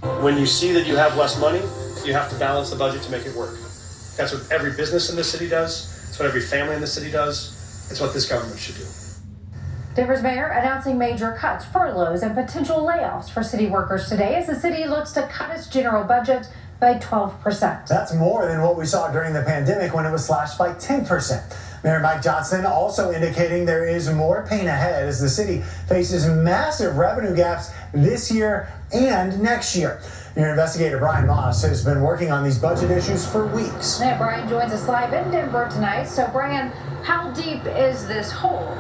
When you see that you have less money, you have to balance the budget to make it work. That's what every business in the city does. It's what every family in the city does. It's what this government should do. Denver's mayor announcing major cuts, furloughs, and potential layoffs for city workers today as the city looks to cut its general budget by 12%. That's more than what we saw during the pandemic when it was slashed by 10%. Mayor Mike Johnson also indicating there is more pain ahead as the city faces massive revenue gaps this year and next year. Your investigator Brian Moss has been working on these budget issues for weeks. Yeah, Brian joins us live in Denver tonight. So Brian, how deep is this hole?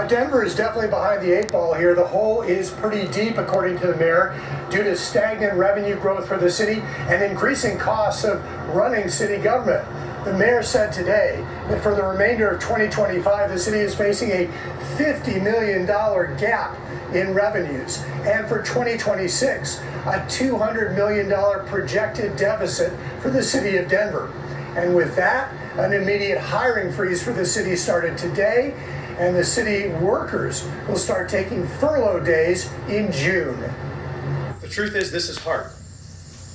Denver is definitely behind the eight ball here. The hole is pretty deep, according to the mayor, due to stagnant revenue growth for the city and increasing costs of running city government. The mayor said today that for the remainder of 2025, the city is facing a $50 million gap in revenues. And for 2026, a $200 million projected deficit for the city of Denver. And with that, an immediate hiring freeze for the city started today, and the city workers will start taking furlough days in June. The truth is, this is hard,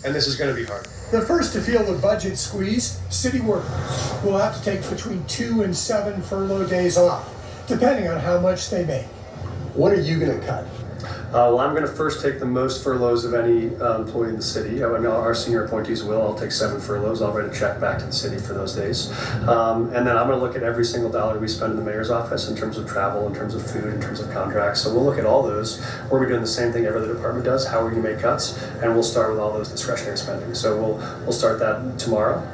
and this is going to be hard. The first to feel the budget squeeze, city workers will have to take between 2 and 7 furlough days off, depending on how much they make. What are you going to cut? Well, I'm going to first take the most furloughs of any employee in the city. I know our senior appointees will. I'll take 7 furloughs. I'll write a check back to the city for those days. And then I'm going to look at every single dollar we spend in the mayor's office in terms of travel, in terms of food, in terms of contracts. So we'll look at all those. We're doing the same thing every other department does. How are we going to make cuts? And we'll start with all those discretionary spending. So we'll start that tomorrow.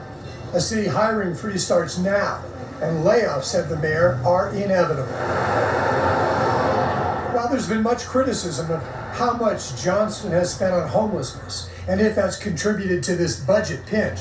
A city hiring freeze starts now, and layoffs, said the mayor, are inevitable. While there's been much criticism of how much Johnson has spent on homelessness and if that's contributed to this budget pinch,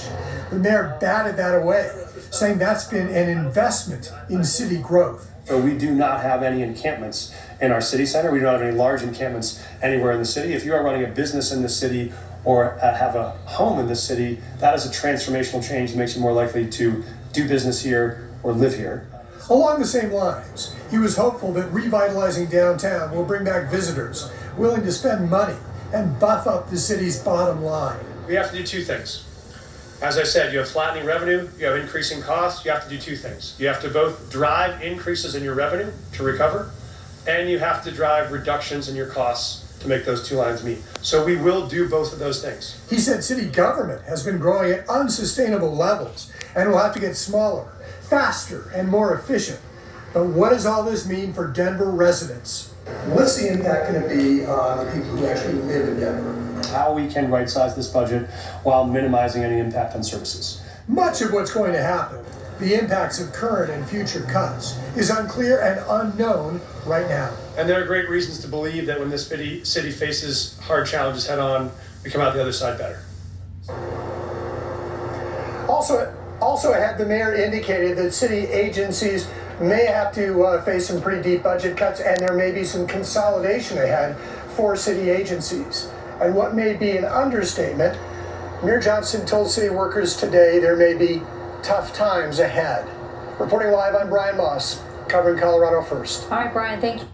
the mayor batted that away, saying that's been an investment in city growth. So we do not have any encampments in our city center. We don't have any large encampments anywhere in the city. If you are running a business in the city or have a home in the city, that is a transformational change that makes you more likely to do business here or live here. Along the same lines, he was hopeful that revitalizing downtown will bring back visitors willing to spend money and buff up the city's bottom line. We have to do 2 things. As I said, you have flattening revenue, you have increasing costs. You have to do 2 things. You have to both drive increases in your revenue to recover, and you have to drive reductions in your costs to make those 2 lines meet. So we will do both of those things. He said city government has been growing at unsustainable levels and will have to get smaller, faster, and more efficient. But what does all this mean for Denver residents? What's the impact going to be on the people who actually live in Denver? How we can right-size this budget while minimizing any impact on services. Much of what's going to happen, the impacts of current and future cuts, is unclear and unknown right now. And there are great reasons to believe that when this city faces hard challenges head-on, we come out the other side better. Also ahead, the mayor indicated that city agencies may have to face some pretty deep budget cuts, and there may be some consolidation ahead for city agencies. And what may be an understatement, Mayor Johnson told city workers today there may be tough times ahead. Reporting live, I'm Brian Moss, covering Colorado First. All right, Brian, thank you.